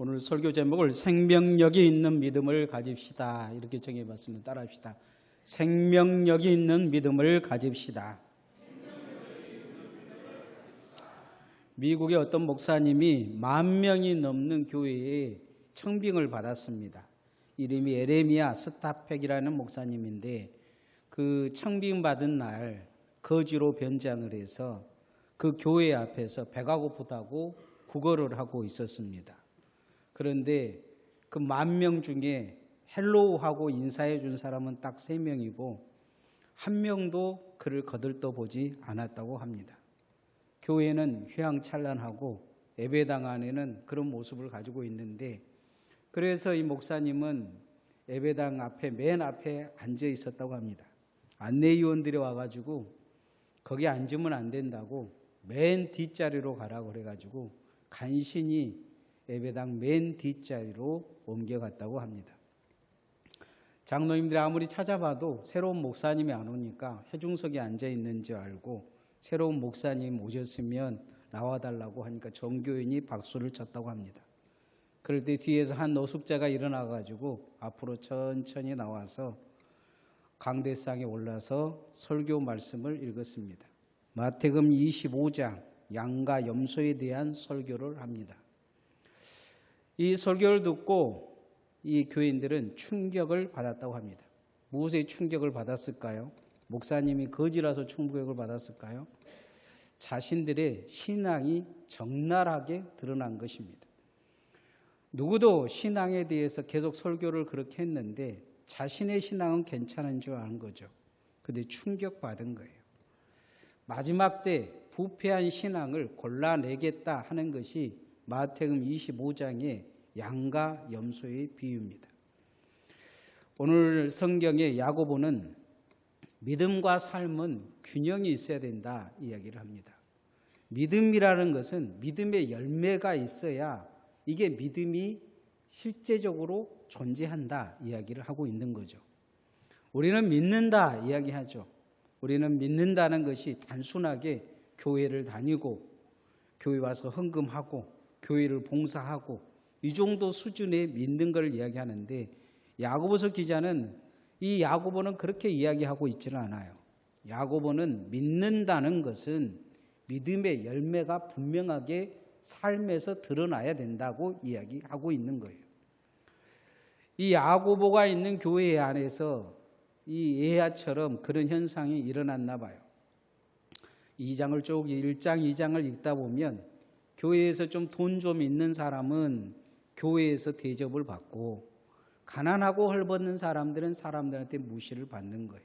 오늘 설교 제목을 생명력이 있는 믿음을 가집시다 이렇게 정해봤습니다. 따라합시다. 생명력이 있는 믿음을 가집시다. 미국의 어떤 목사님이 10,000명이 넘는 교회에 청빙을 받았습니다. 이름이 에레미야 스타펙이라는 목사님인데 그 청빙받은 날 거지로 변장을 해서 그 교회 앞에서 배가 고프다고 구걸을 하고 있었습니다. 그런데 그 10,000명 중에 헬로우하고 인사해 준 사람은 딱 3명이고 한 명도 그를 거들떠 보지 않았다고 합니다. 교회는 휘황찬란하고 예배당 안에는 그런 모습을 가지고 있는데 그래서 이 목사님은 예배당 앞에 맨 앞에 앉아 있었다고 합니다. 안내위원들이 와가지고 거기 앉으면 안 된다고 맨 뒷자리로 가라고 그래가지고 간신히 예배당 맨 뒷자리로 옮겨갔다고 합니다. 장로님들이 아무리 찾아봐도 새로운 목사님이 안 오니까 회중석에 앉아 있는 줄 알고 새로운 목사님 오셨으면 나와달라고 하니까 정교인이 박수를 쳤다고 합니다. 그럴 때 뒤에서 한 노숙자가 일어나가지고 앞으로 천천히 나와서 강대상에 올라서 설교 말씀을 읽었습니다. 마태복음 25장 양과 염소에 대한 설교를 합니다. 이 설교를 듣고 이 교인들은 충격을 받았다고 합니다. 무엇에 충격을 받았을까요? 목사님이 거지라서 충격을 받았을까요? 자신들의 신앙이 적나라하게 드러난 것입니다. 누구도 신앙에 대해서 계속 설교를 그렇게 했는데 자신의 신앙은 괜찮은 줄 아는 거죠. 그런데 충격받은 거예요. 마지막 때 부패한 신앙을 골라내겠다 하는 것이 마태복음 25장의 양과 염소의 비유입니다. 오늘 성경의 야고보는 믿음과 삶은 균형이 있어야 된다 이야기를 합니다. 믿음이라는 것은 믿음의 열매가 있어야 이게 믿음이 실제적으로 존재한다 이야기를 하고 있는 거죠. 우리는 믿는다 이야기하죠. 우리는 믿는다는 것이 단순하게 교회를 다니고 교회 와서 헌금하고 교회를 봉사하고 이 정도 수준의 믿는 걸 이야기하는데 야고보서 기자는 이 야고보는 그렇게 이야기하고 있지는 않아요. 야고보는 믿는다는 것은 믿음의 열매가 분명하게 삶에서 드러나야 된다고 이야기하고 있는 거예요. 이 야고보가 있는 교회 안에서 이 에아처럼 그런 현상이 일어났나 봐요. 2장을 쭉 1장, 2장을 읽다 보면 교회에서 좀 돈 좀 있는 사람은 교회에서 대접을 받고 가난하고 헐벗는 사람들은 사람들한테 무시를 받는 거예요.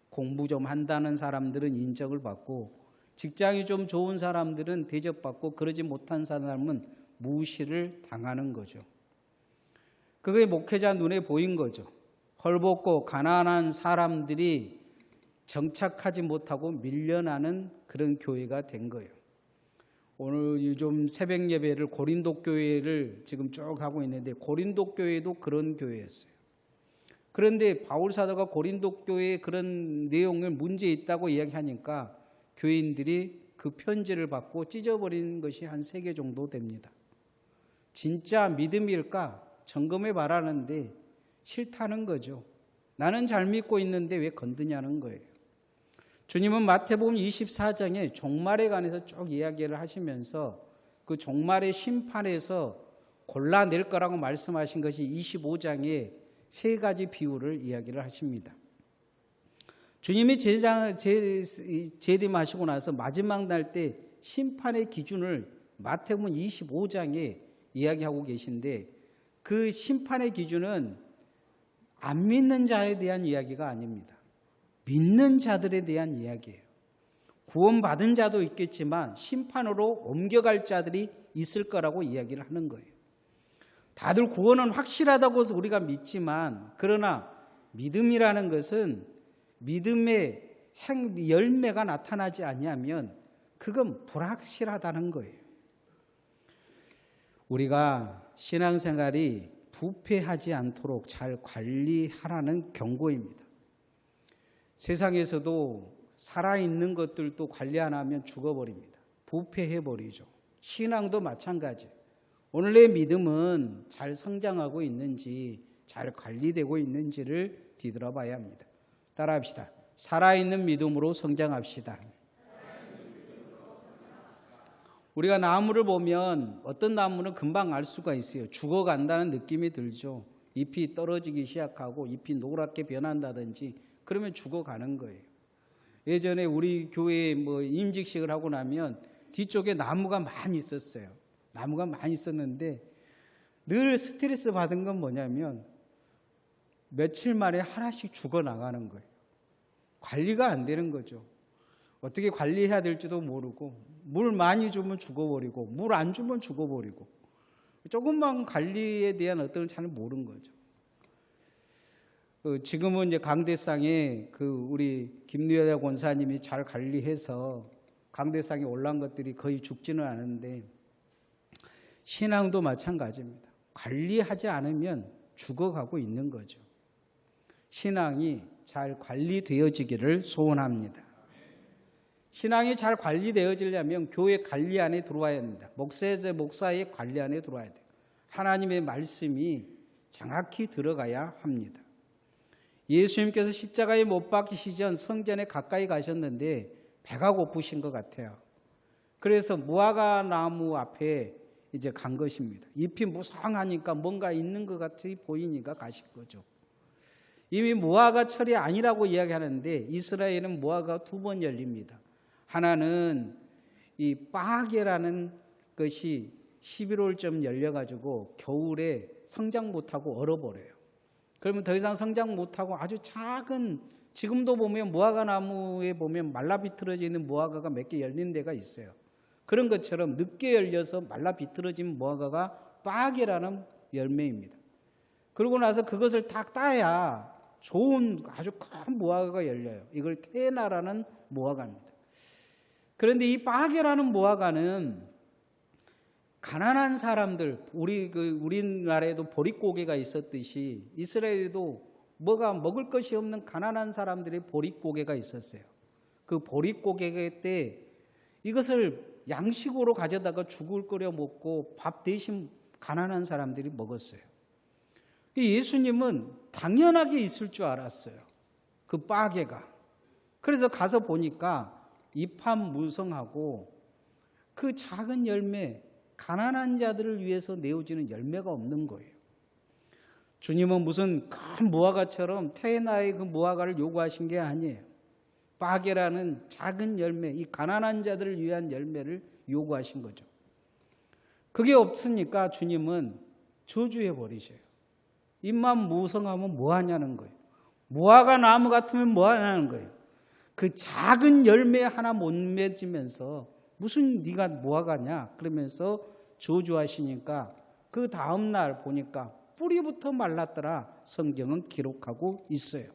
공부 좀 한다는 사람들은 인정을 받고 직장이 좀 좋은 사람들은 대접받고 그러지 못한 사람은 무시를 당하는 거죠. 그게 목회자 눈에 보인 거죠. 헐벗고 가난한 사람들이 정착하지 못하고 밀려나는 그런 교회가 된 거예요. 오늘 요즘 새벽 예배를 고린도 교회를 지금 쭉 하고 있는데 고린도 교회도 그런 교회였어요. 그런데 바울 사도가 고린도 교회에 그런 내용을 문제 있다고 이야기하니까 교인들이 그 편지를 받고 찢어버린 것이 한 3개 정도 됩니다. 진짜 믿음일까 점검해 봐라는데 싫다는 거죠. 나는 잘 믿고 있는데 왜 건드냐는 거예요. 주님은 마태복음 24장에 종말에 관해서 쭉 이야기를 하시면서 그 종말의 심판에서 골라낼 거라고 말씀하신 것이 25장에 3가지 비유를 이야기를 하십니다. 주님이 재림하시고 나서 마지막 날 때 심판의 기준을 마태복음 25장에 이야기하고 계신데 그 심판의 기준은 안 믿는 자에 대한 이야기가 아닙니다. 믿는 자들에 대한 이야기예요. 구원받은 자도 있겠지만 심판으로 옮겨갈 자들이 있을 거라고 이야기를 하는 거예요. 다들 구원은 확실하다고 해서 우리가 믿지만 그러나 믿음이라는 것은 믿음의 열매가 나타나지 아니하면 그건 불확실하다는 거예요. 우리가 신앙생활이 부패하지 않도록 잘 관리하라는 경고입니다. 세상에서도 살아있는 것들도 관리 안 하면 죽어버립니다. 부패해버리죠. 신앙도 마찬가지. 오늘 내 믿음은 잘 성장하고 있는지, 잘 관리되고 있는지를 뒤돌아봐야 합니다. 따라합시다. 살아있는 믿음으로 성장합시다. 우리가 나무를 보면 어떤 나무는 금방 알 수가 있어요. 죽어간다는 느낌이 들죠. 잎이 떨어지기 시작하고 잎이 노랗게 변한다든지 그러면 죽어가는 거예요. 예전에 우리 교회에 임직식을 하고 나면 뒤쪽에 나무가 많이 있었어요. 나무가 많이 있었는데 늘 스트레스 받은 건 뭐냐면 며칠 만에 하나씩 죽어나가는 거예요. 관리가 안 되는 거죠. 어떻게 관리해야 될지도 모르고 물 많이 주면 죽어버리고 물 안 주면 죽어버리고 조금만 관리에 대한 어떤 잘 모르는 거죠. 지금은 이제 강대상에 우리 김유야 권사님이 잘 관리해서 강대상에 올라온 것들이 거의 죽지는 않은데 신앙도 마찬가지입니다. 관리하지 않으면 죽어가고 있는 거죠. 신앙이 잘 관리되어지기를 소원합니다. 신앙이 잘 관리되어지려면 교회 관리 안에 들어와야 합니다. 목사의 관리 안에 들어와야 돼요. 하나님의 말씀이 정확히 들어가야 합니다. 예수님께서 십자가에 못 박히시기 전 성전에 가까이 가셨는데 배가 고프신 것 같아요. 그래서 무화과 나무 앞에 이제 간 것입니다. 잎이 무성하니까 뭔가 있는 것 같이 보이니까 가신 거죠. 이미 무화과 철이 아니라고 이야기하는데 이스라엘은 무화과가 2번 열립니다. 하나는 이 빠게라는 것이 11월쯤 열려가지고 겨울에 성장 못하고 얼어버려요. 그러면 더 이상 성장 못하고 아주 작은, 지금도 보면 무화과 나무에 보면 말라 비틀어져 있는 무화과가 몇 개 열린 데가 있어요. 그런 것처럼 늦게 열려서 말라 비틀어진 무화과가 빠게라는 열매입니다. 그러고 나서 그것을 다 따야 좋은 아주 큰 무화과가 열려요. 이걸 테나라는 무화과입니다. 그런데 이 빠게라는 무화과는 가난한 사람들, 우리나라에도 보릿고개가 있었듯이 이스라엘에도 뭐가 먹을 것이 없는 가난한 사람들의 보릿고개가 있었어요. 그 보릿고개 때 이것을 양식으로 가져다가 죽을 끓여 먹고 밥 대신 가난한 사람들이 먹었어요. 예수님은 당연하게 있을 줄 알았어요. 그 빠게가. 그래서 가서 보니까 잎한 무성하고 그 작은 열매, 가난한 자들을 위해서 내어지는 열매가 없는 거예요. 주님은 무슨 큰 무화과처럼 테나의 그 무화과를 요구하신 게 아니에요. 빠게라는 작은 열매, 이 가난한 자들을 위한 열매를 요구하신 거죠. 그게 없으니까 주님은 저주해 버리셔요. 잎만 무성하면 뭐 하냐는 거예요. 무화과 나무 같으면 뭐 하냐는 거예요. 그 작은 열매 하나 못 맺으면서 무슨 네가 무화과냐 그러면서 저주하시니까 그 다음 날 보니까 뿌리부터 말랐더라 성경은 기록하고 있어요.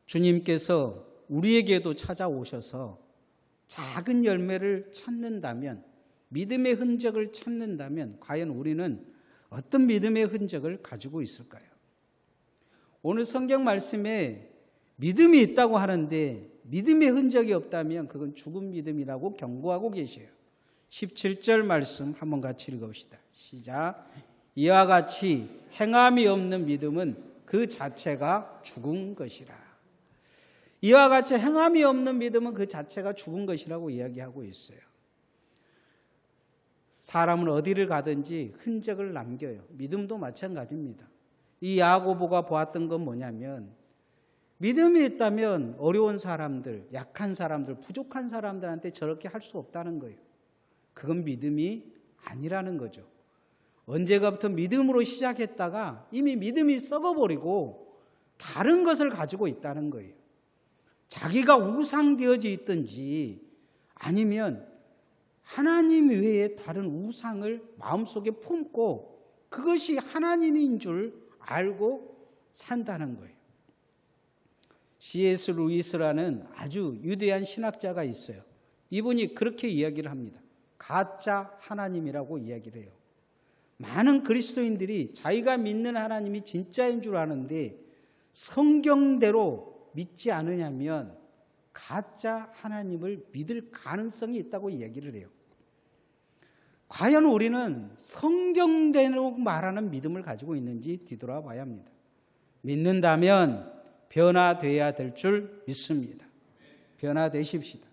주님께서 우리에게도 찾아오셔서 작은 열매를 찾는다면, 믿음의 흔적을 찾는다면 과연 우리는 어떤 믿음의 흔적을 가지고 있을까요? 오늘 성경 말씀에 믿음이 있다고 하는데 믿음의 흔적이 없다면 그건 죽은 믿음이라고 경고하고 계셔요. 17절 말씀 한번 같이 읽읍시다. 시작. 이와 같이 행함이 없는 믿음은 그 자체가 죽은 것이라. 이와 같이 행함이 없는 믿음은 그 자체가 죽은 것이라고 이야기하고 있어요. 사람은 어디를 가든지 흔적을 남겨요. 믿음도 마찬가지입니다. 이 야고보가 보았던 건 뭐냐면 믿음이 있다면 어려운 사람들, 약한 사람들, 부족한 사람들한테 저렇게 할 수 없다는 거예요. 그건 믿음이 아니라는 거죠. 언제가부터 믿음으로 시작했다가 이미 믿음이 썩어버리고 다른 것을 가지고 있다는 거예요. 자기가 우상되어져 있든지 아니면 하나님 외에 다른 우상을 마음속에 품고 그것이 하나님인 줄 알고 산다는 거예요. C.S. 루이스라는 아주 위대한 신학자가 있어요. 이분이 그렇게 이야기를 합니다. 가짜 하나님이라고 이야기를 해요. 많은 그리스도인들이 자기가 믿는 하나님이 진짜인 줄 아는데 성경대로 믿지 않으냐면 가짜 하나님을 믿을 가능성이 있다고 이야기를 해요. 과연 우리는 성경대로 말하는 믿음을 가지고 있는지 뒤돌아봐야 합니다. 믿는다면 변화돼야 될 줄 믿습니다. 변화되십시다.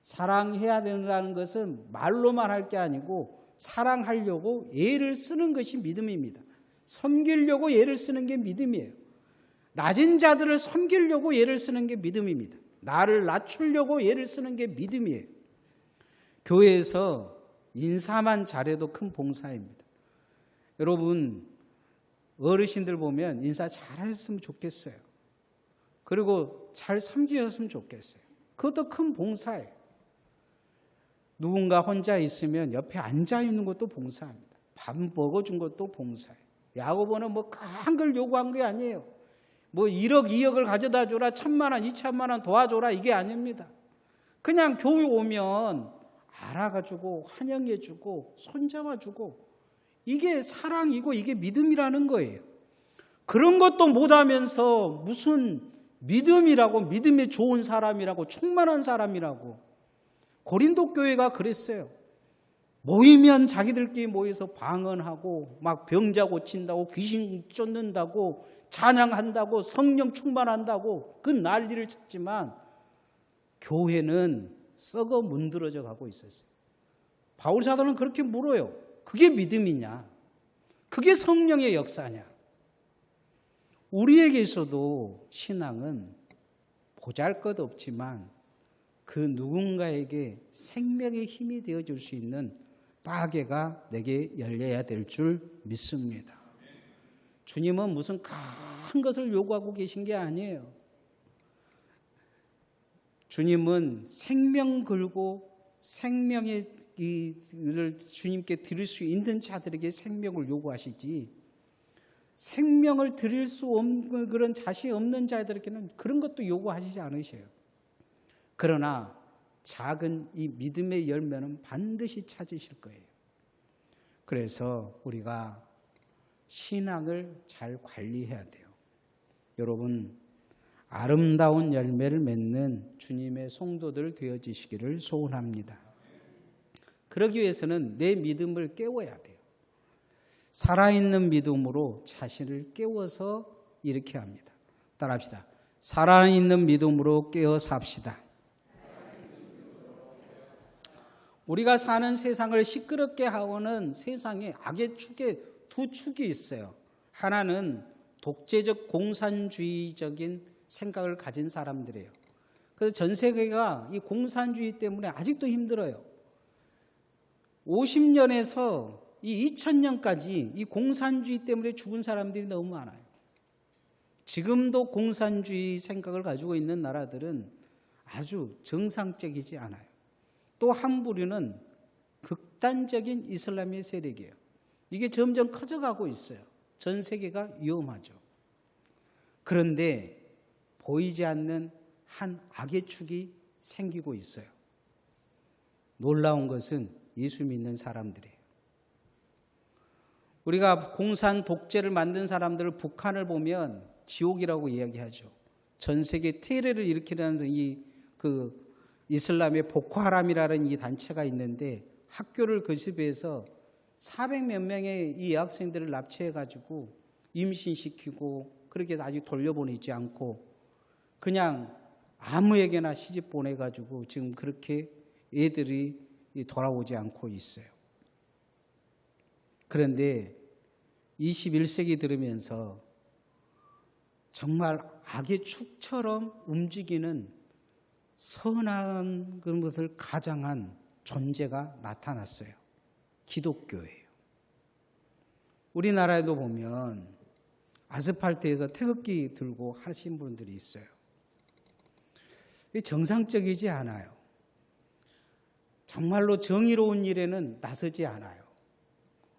사랑해야 된다는 것은 말로만 할 게 아니고 사랑하려고 애를 쓰는 것이 믿음입니다. 섬기려고 애를 쓰는 게 믿음이에요. 낮은 자들을 섬기려고 애를 쓰는 게 믿음입니다. 나를 낮추려고 애를 쓰는 게 믿음이에요. 교회에서 인사만 잘해도 큰 봉사입니다. 여러분 어르신들 보면 인사 잘했으면 좋겠어요. 그리고 잘 섬기셨으면 좋겠어요. 그것도 큰 봉사예요. 누군가 혼자 있으면 옆에 앉아 있는 것도 봉사합니다. 밥 먹어준 것도 봉사예요. 야고보는 뭐 큰 걸 요구한 게 아니에요. 뭐 1억, 2억을 가져다 줘라, 1,000만 원, 2,000만 원 도와줘라, 이게 아닙니다. 그냥 교회 오면 알아가지고 환영해주고 손잡아주고, 이게 사랑이고 이게 믿음이라는 거예요. 그런 것도 못하면서 무슨 믿음이라고, 믿음이 좋은 사람이라고, 충만한 사람이라고. 고린도 교회가 그랬어요. 모이면 자기들끼리 모여서 방언하고 막 병자 고친다고, 귀신 쫓는다고, 찬양한다고, 성령 충만한다고 그 난리를 쳤지만 교회는 썩어 문드러져 가고 있었어요. 바울 사도는 그렇게 물어요. 그게 믿음이냐? 그게 성령의 역사냐? 우리에게서도 신앙은 보잘것없지만 그 누군가에게 생명의 힘이 되어줄 수 있는 빠개가 내게 열려야 될 줄 믿습니다. 주님은 무슨 큰 것을 요구하고 계신 게 아니에요. 주님은 생명 걸고 생명의 를 주님께 드릴 수 있는 자들에게 생명을 요구하시지, 생명을 드릴 수 없는 그런 자신 없는 자들에게는 그런 것도 요구하시지 않으셔요. 그러나 작은 이 믿음의 열매는 반드시 찾으실 거예요. 그래서 우리가 신앙을 잘 관리해야 돼요. 여러분, 아름다운 열매를 맺는 주님의 성도들 되어지시기를 소원합니다. 그러기 위해서는 내 믿음을 깨워야 돼요. 살아있는 믿음으로 자신을 깨워서 이렇게 합니다. 따라합시다. 살아있는 믿음으로 깨어 삽시다. 우리가 사는 세상을 시끄럽게 하고는 세상에 악의 축에 두 축이 있어요. 하나는 독재적 공산주의적인 생각을 가진 사람들이에요. 그래서 전 세계가 이 공산주의 때문에 아직도 힘들어요. 50년에서 이 2000년까지 이 공산주의 때문에 죽은 사람들이 너무 많아요. 지금도 공산주의 생각을 가지고 있는 나라들은 아주 정상적이지 않아요. 또 한 부류는 극단적인 이슬람의 세력이에요. 이게 점점 커져가고 있어요. 전 세계가 위험하죠. 그런데 보이지 않는 한 악의 축이 생기고 있어요. 놀라운 것은 예수 믿는 사람들이에요. 우리가 공산 독재를 만든 사람들을, 북한을 보면 지옥이라고 이야기하죠. 전 세계 테러를 일으키는 그 이슬람의 보코하람이라는 이 단체가 있는데, 학교를 거습해서 400몇 명의 이 여학생들을 납치해가지고 임신시키고 그렇게 아직 돌려보내지 않고 그냥 아무에게나 시집 보내가지고 지금 그렇게 애들이 돌아오지 않고 있어요. 그런데 21세기 들으면서 정말 악의 축처럼 움직이는 선한 것을 가장한 존재가 나타났어요. 기독교예요. 우리나라에도 보면 아스팔트에서 태극기 들고 하신 분들이 있어요. 정상적이지 않아요. 정말로 정의로운 일에는 나서지 않아요.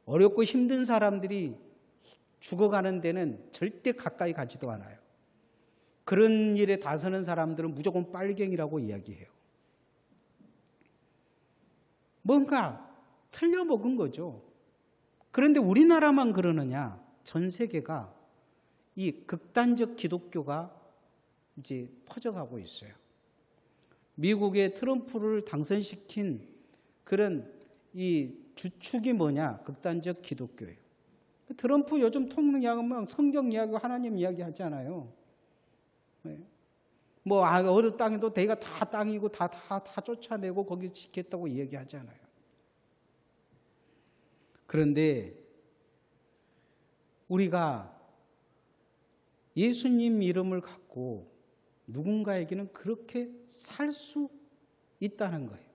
어렵고 힘든 사람들이 죽어가는 데는 절대 가까이 가지도 않아요. 그런 일에 나서는 사람들은 무조건 빨갱이라고 이야기해요. 뭔가 틀려먹은 거죠. 그런데 우리나라만 그러느냐? 전 세계가 이 극단적 기독교가 이제 퍼져가고 있어요. 미국의 트럼프를 당선시킨 그런 이 주축이 뭐냐? 극단적 기독교예요. 트럼프 요즘 통칭하면 성경 이야기고 하나님 이야기 하잖아요. 뭐 어느 땅에도 대가 다 땅이고 다 쫓아내고 거기 지켰다고 얘기하잖아요. 그런데 우리가 예수님 이름을 갖고 누군가에게는 그렇게 살 수 있다는 거예요.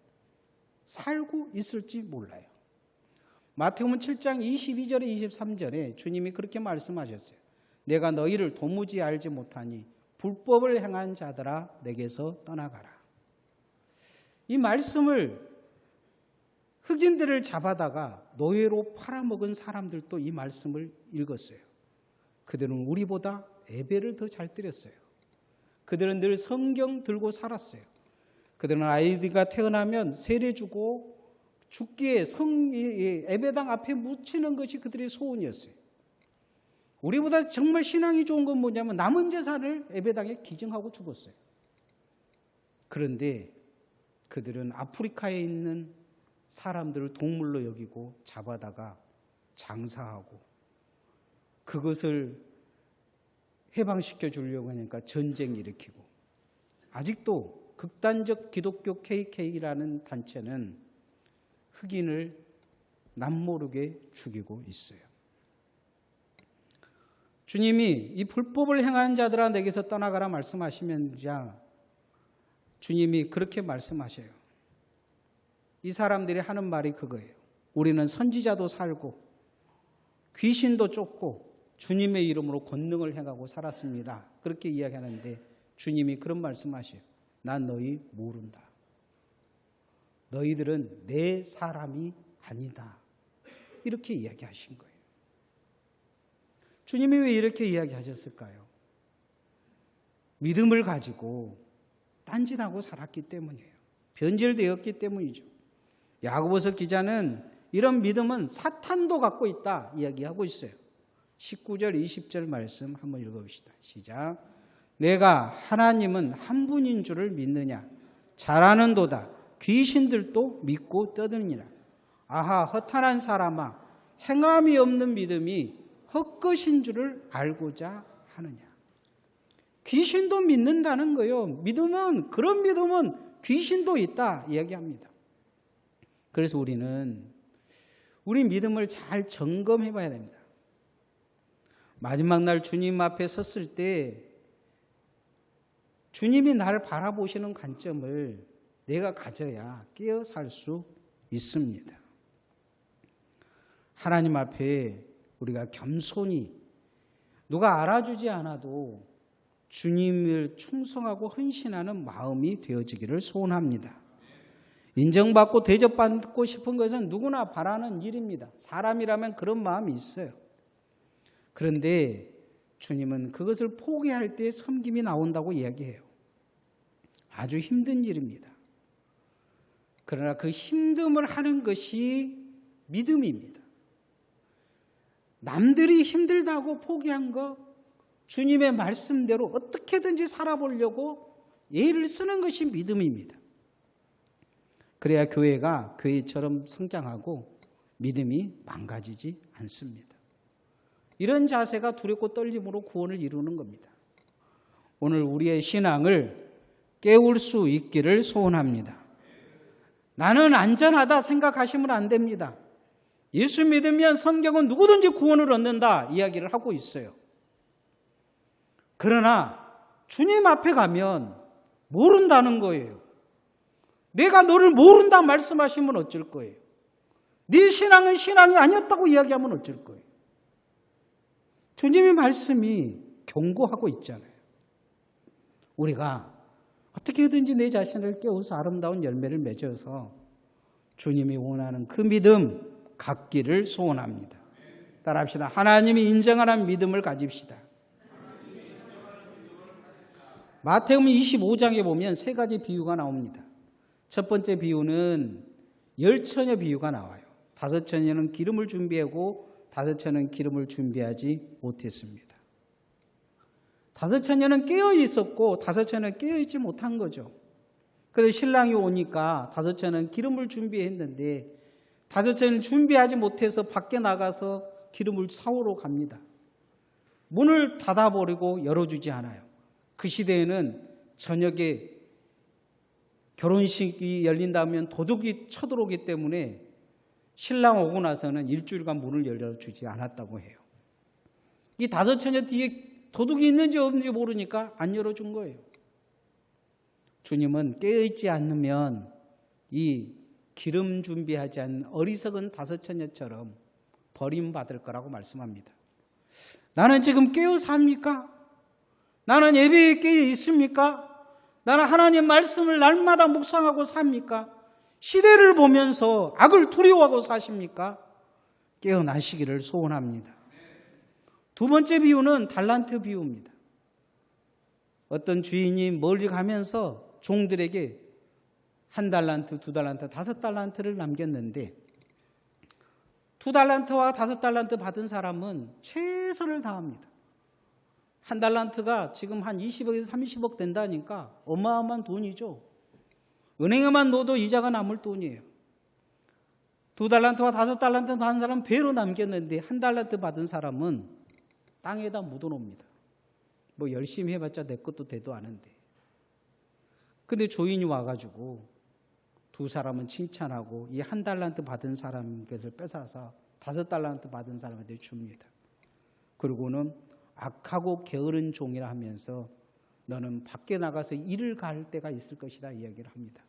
살고 있을지 몰라요. 마태복음 7장 22절에 23절에 주님이 그렇게 말씀하셨어요. 내가 너희를 도무지 알지 못하니 불법을 행한 자들아 내게서 떠나가라. 이 말씀을 흑인들을 잡아다가 노예로 팔아먹은 사람들도 이 말씀을 읽었어요. 그들은 우리보다 예배를 더 잘 드렸어요. 그들은 늘 성경 들고 살았어요. 그들은 아이가 태어나면 세례 주고 죽기에 예배당 앞에 묻히는 것이 그들의 소원이었어요. 우리보다 정말 신앙이 좋은 건 뭐냐면 남은 재산을 예배당에 기증하고 죽었어요. 그런데 그들은 아프리카에 있는 사람들을 동물로 여기고 잡아다가 장사하고 그것을 해방시켜 주려고 하니까 전쟁 일으키고 아직도 극단적 기독교 KK라는 단체는 흑인을 남모르게 죽이고 있어요. 주님이 이 불법을 행하는 자들아 내게서 떠나가라 말씀하시면서 주님이 그렇게 말씀하셔요. 이 사람들이 하는 말이 그거예요. 우리는 선지자도 살고 귀신도 쫓고 주님의 이름으로 권능을 행하고 살았습니다. 그렇게 이야기하는데 주님이 그런 말씀하셔요. 난 너희 모른다. 너희들은 내 사람이 아니다. 이렇게 이야기하신 거예요. 주님이 왜 이렇게 이야기하셨을까요? 믿음을 가지고 딴짓하고 살았기 때문이에요. 변질되었기 때문이죠. 야고보서 기자는 이런 믿음은 사탄도 갖고 있다 이야기하고 있어요. 19절 20절 말씀 한번 읽어봅시다. 시작. 내가 하나님은 한 분인 줄을 믿느냐? 잘하는도다. 귀신들도 믿고 떠드니라. 아하 허탄한 사람아 행함이 없는 믿음이 헛것인 줄을 알고자 하느냐. 귀신도 믿는다는 거예요. 믿음은 그런 믿음은 귀신도 있다 이야기합니다. 그래서 우리는 우리 믿음을 잘 점검해 봐야 됩니다. 마지막 날 주님 앞에 섰을 때 주님이 나를 바라보시는 관점을 내가 가져야 깨어 살 수 있습니다. 하나님 앞에 우리가 겸손히 누가 알아주지 않아도 주님을 충성하고 헌신하는 마음이 되어지기를 소원합니다. 인정받고 대접받고 싶은 것은 누구나 바라는 일입니다. 사람이라면 그런 마음이 있어요. 그런데 주님은 그것을 포기할 때 섬김이 나온다고 이야기해요. 아주 힘든 일입니다. 그러나 그 힘듦을 하는 것이 믿음입니다. 남들이 힘들다고 포기한 거 주님의 말씀대로 어떻게든지 살아보려고 예를 쓰는 것이 믿음입니다. 그래야 교회가 교회처럼 성장하고 믿음이 망가지지 않습니다. 이런 자세가 두렵고 떨림으로 구원을 이루는 겁니다. 오늘 우리의 신앙을 깨울 수 있기를 소원합니다. 나는 안전하다 생각하시면 안 됩니다. 예수 믿으면 성경은 누구든지 구원을 얻는다 이야기를 하고 있어요. 그러나 주님 앞에 가면 모른다는 거예요. 내가 너를 모른다 말씀하시면 어쩔 거예요. 네 신앙은 신앙이 아니었다고 이야기하면 어쩔 거예요. 주님의 말씀이 경고하고 있잖아요. 우리가 어떻게든지 내 자신을 깨워서 아름다운 열매를 맺어서 주님이 원하는 그 믿음 갖기를 소원합니다. 따라합시다. 하나님이 인정하는 믿음을 가집시다. 마태복음 25장에 보면 세 가지 비유가 나옵니다. 첫 번째 비유는 10처녀 비유가 나와요. 5처녀는 기름을 준비하고 5처녀는 기름을 준비하지 못했습니다. 5처녀는 깨어 있었고 5처녀는 깨어 있지 못한 거죠. 그래서 신랑이 오니까 5처녀는 기름을 준비했는데 다섯째는 준비하지 못해서 밖에 나가서 기름을 사오러 갑니다. 문을 닫아버리고 열어주지 않아요. 그 시대에는 저녁에 결혼식이 열린다면 도둑이 쳐들어오기 때문에 신랑 오고 나서는 일주일간 문을 열어주지 않았다고 해요. 이 다섯 처녀 뒤에 도둑이 있는지 없는지 모르니까 안 열어준 거예요. 주님은 깨어있지 않으면 이 기름 준비하지 않은 어리석은 다섯 처녀처럼 버림받을 거라고 말씀합니다. 나는 지금 깨어 삽니까? 나는 예배에 깨어 있습니까? 나는 하나님 말씀을 날마다 묵상하고 삽니까? 시대를 보면서 악을 두려워하고 사십니까? 깨어나시기를 소원합니다. 두 번째 비유는 달란트 비유입니다. 어떤 주인이 멀리 가면서 종들에게 1달란트, 2달란트, 5달란트를 남겼는데 2달란트와 5달란트 받은 사람은 최선을 다합니다. 1달란트가 지금 한 20억에서 30억 된다니까 어마어마한 돈이죠. 은행에만 넣어도 이자가 남을 돈이에요. 2달란트와 5달란트 받은 사람은 배로 남겼는데 1달란트 받은 사람은 땅에다 묻어놓습니다. 뭐 열심히 해봤자 내 것도 되도 않은데. 근데 조인이 와가지고 두 사람은 칭찬하고 이 1달란트 받은 사람 것을 뺏어서 5달란트 받은 사람한테 줍니다. 그리고는 악하고 게으른 종이라 하면서 너는 밖에 나가서 일을 갈 때가 있을 것이다 이야기를 합니다.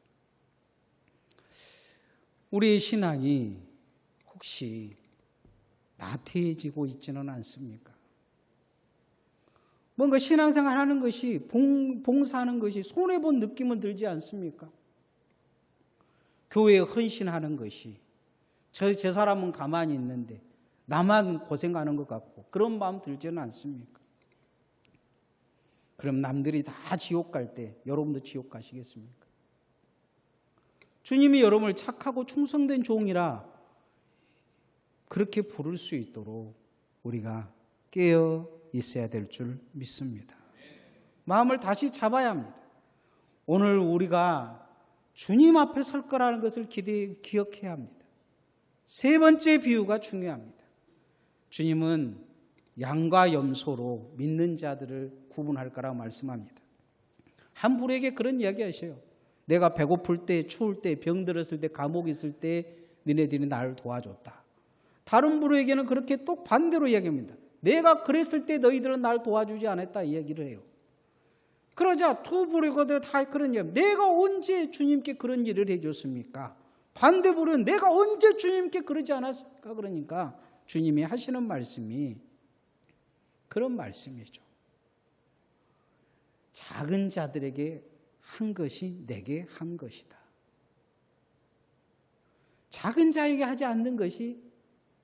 우리의 신앙이 혹시 나태해지고 있지는 않습니까? 뭔가 신앙생활 하는 것이 봉사하는 것이 손해본 느낌은 들지 않습니까? 교회에 헌신하는 것이 제 사람은 가만히 있는데 나만 고생하는 것 같고 그런 마음 들지는 않습니까? 그럼 남들이 다 지옥 갈 때 여러분도 지옥 가시겠습니까? 주님이 여러분을 착하고 충성된 종이라 그렇게 부를 수 있도록 우리가 깨어 있어야 될 줄 믿습니다. 마음을 다시 잡아야 합니다. 오늘 우리가 주님 앞에 설 거라는 것을 기억해야 합니다. 세 번째 비유가 중요합니다. 주님은 양과 염소로 믿는 자들을 구분할 거라고 말씀합니다. 한 분에게 그런 이야기 하셔요. 내가 배고플 때, 추울 때, 병들었을 때, 감옥에 있을 때 너네들이 나를 도와줬다. 다른 분에게는 그렇게 또 반대로 이야기합니다. 내가 그랬을 때 너희들은 나를 도와주지 않았다 이 얘기를 해요. 그러자 두 부류가 다 그런 이야기. 내가 언제 주님께 그런 일을 해줬습니까? 반대 부류는 내가 언제 주님께 그러지 않았을까? 그러니까 주님이 하시는 말씀이 그런 말씀이죠. 작은 자들에게 한 것이 내게 한 것이다. 작은 자에게 하지 않는 것이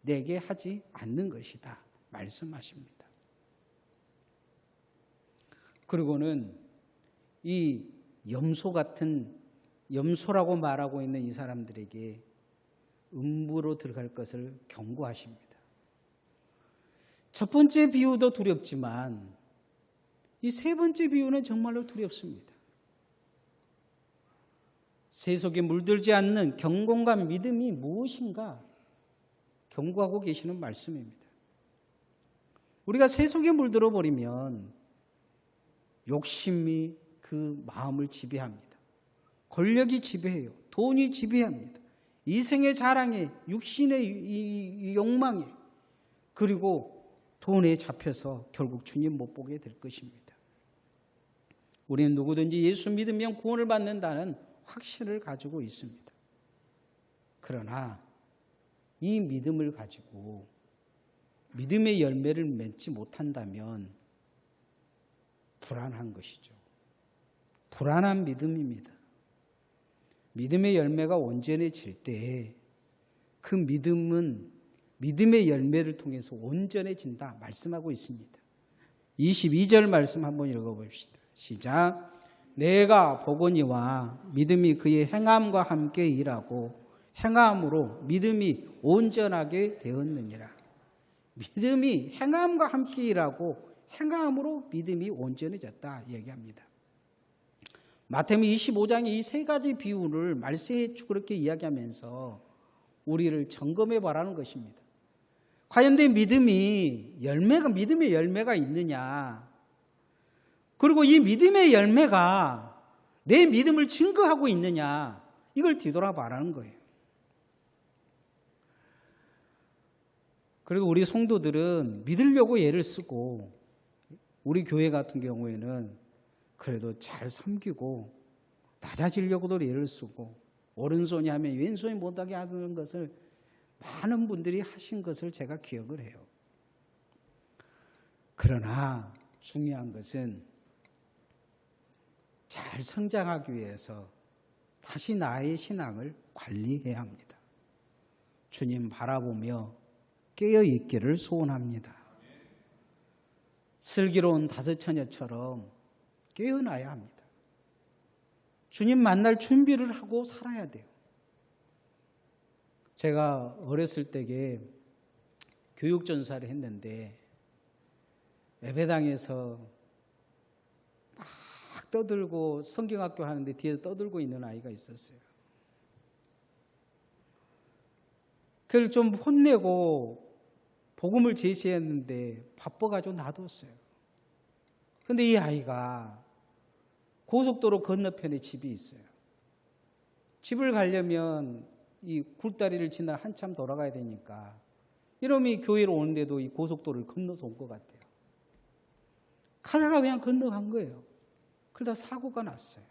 내게 하지 않는 것이다. 말씀하십니다. 그리고는 이 염소 같은 염소라고 말하고 있는 이 사람들에게 음부로 들어갈 것을 경고하십니다. 첫 번째 비유도 두렵지만 이 세 번째 비유는 정말로 두렵습니다. 세속에 물들지 않는 경건과 믿음이 무엇인가 경고하고 계시는 말씀입니다. 우리가 세속에 물들어 버리면 욕심이 그 마음을 지배합니다. 권력이 지배해요. 돈이 지배합니다. 이생의 자랑에, 육신의 이 욕망에, 그리고 돈에 잡혀서 결국 주님 못 보게 될 것입니다. 우리는 누구든지 예수 믿으면 구원을 받는다는 확신을 가지고 있습니다. 그러나 이 믿음을 가지고 믿음의 열매를 맺지 못한다면 불안한 것이죠. 불안한 믿음입니다. 믿음의 열매가 온전해질 때 그 믿음은 믿음의 열매를 통해서 온전해진다 말씀하고 있습니다. 22절 말씀 한번 읽어봅시다. 시작. 내가 보거니와 믿음이 그의 행함과 함께 일하고 행함으로 믿음이 온전하게 되었느니라. 믿음이 행함과 함께 일하고 행함으로 믿음이 온전해졌다 얘기합니다. 마태복음 25장의 이 세 가지 비유를 말세에 그렇게 이야기하면서 우리를 점검해 보라는 것입니다. 과연 내 믿음의 열매가 있느냐? 그리고 이 믿음의 열매가 내 믿음을 증거하고 있느냐? 이걸 뒤돌아봐라는 거예요. 그리고 우리 성도들은 믿으려고 애를 쓰고, 우리 교회 같은 경우에는 그래도 잘 섬기고 낮아지려고도 애를 쓰고, 오른손이 하면 왼손이 못하게 하는 것을 많은 분들이 하신 것을 제가 기억을 해요. 그러나 중요한 것은 잘 성장하기 위해서 다시 나의 신앙을 관리해야 합니다. 주님 바라보며 깨어있기를 소원합니다. 슬기로운 다섯 처녀처럼 깨어나야 합니다. 주님 만날 준비를 하고 살아야 돼요. 제가 어렸을 때에 교육전사를 했는데 예배당에서 막 떠들고 성경학교 하는데 뒤에 떠들고 있는 아이가 있었어요. 그걸 좀 혼내고 복음을 제시했는데 바빠가지고 놔뒀어요. 근데 이 아이가 고속도로 건너편에 집이 있어요. 집을 가려면 이 굴다리를 지나 한참 돌아가야 되니까 이놈이 교회로 오는데도 이 고속도로를 건너서 온 것 같아요. 가다가 그냥 건너간 거예요. 그러다 사고가 났어요.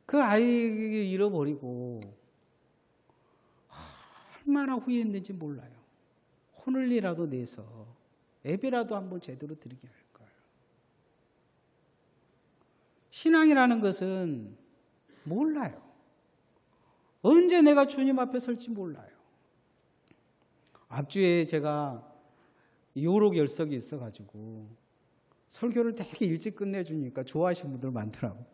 그 아이를 잃어버리고 얼마나 후회했는지 몰라요. 혼을이라도 내서 예배라도 한번 제대로 드리게 할 걸. 신앙이라는 것은 몰라요. 언제 내가 주님 앞에 설지 몰라요. 앞주에 제가 요록열석이 있어가지고 설교를 되게 일찍 끝내주니까 좋아하시는 분들 많더라고요.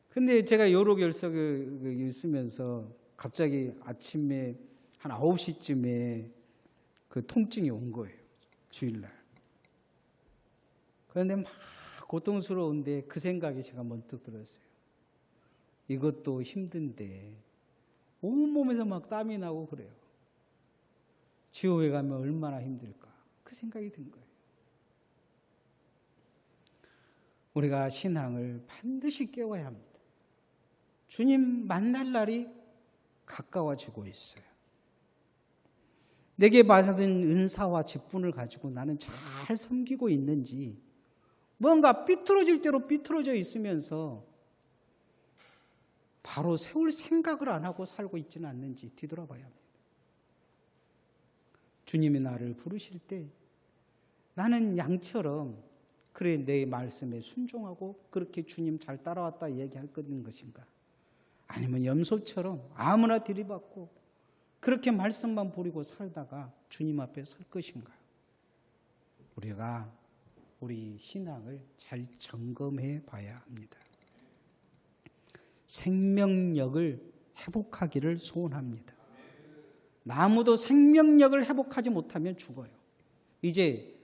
근데 제가 요록열석을 있으면서 갑자기 아침에 한 9시쯤에 그 통증이 온 거예요. 주일날. 그런데 막 고통스러운데 그 생각이 제가 문득 들었어요. 이것도 힘든데 온몸에서 막 땀이 나고 그래요. 지옥에 가면 얼마나 힘들까. 그 생각이 든 거예요. 우리가 신앙을 반드시 깨워야 합니다. 주님 만날 날이 가까워지고 있어요. 내게 받은 은사와 직분을 가지고 나는 잘 섬기고 있는지, 뭔가 삐뚤어질 대로 삐뚤어져 있으면서 바로 세울 생각을 안 하고 살고 있지는 않는지 뒤돌아봐야 합니다. 주님이 나를 부르실 때 나는 양처럼 그래 내 말씀에 순종하고 그렇게 주님 잘 따라왔다 얘기할 것인가? 아니면 염소처럼 아무나 들이받고 그렇게 말씀만 부리고 살다가 주님 앞에 설 것인가? 우리가 우리 신앙을 잘 점검해 봐야 합니다. 생명력을 회복하기를 소원합니다. 나무도 생명력을 회복하지 못하면 죽어요. 이제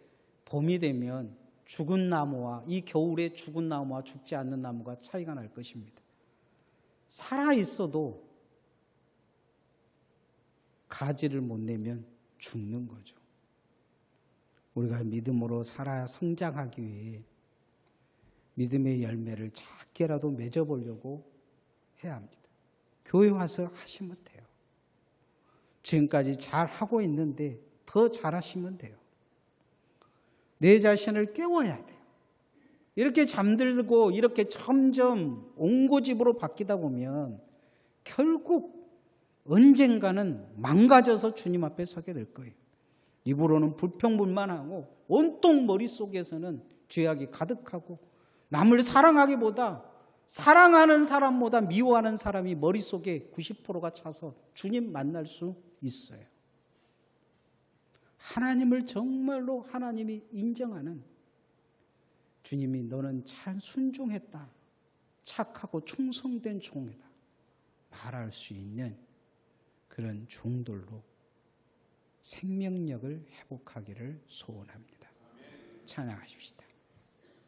봄이 되면 죽은 나무와 이 겨울에 죽은 나무와 죽지 않는 나무가 차이가 날 것입니다. 살아 있어도 가지를 못 내면 죽는 거죠. 우리가 믿음으로 살아 성장하기 위해 믿음의 열매를 작게라도 맺어보려고 해야 합니다. 교회 와서 하시면 돼요. 지금까지 잘 하고 있는데 더 잘하시면 돼요. 내 자신을 깨워야 돼요. 이렇게 잠들고 이렇게 점점 옹고집으로 바뀌다 보면 결국 언젠가는 망가져서 주님 앞에 서게 될 거예요. 입으로는 불평불만하고 온통 머릿속에서는 죄악이 가득하고 남을 사랑하기보다 사랑하는 사람보다 미워하는 사람이 머릿속에 90%가 차서 주님 만날 수 있어요. 하나님을 정말로 하나님이 인정하는, 주님이 너는 잘 순종했다, 착하고 충성된 종이다 말할 수 있는 그런 종들로 생명력을 회복하기를 소원합니다. 찬양하십시다.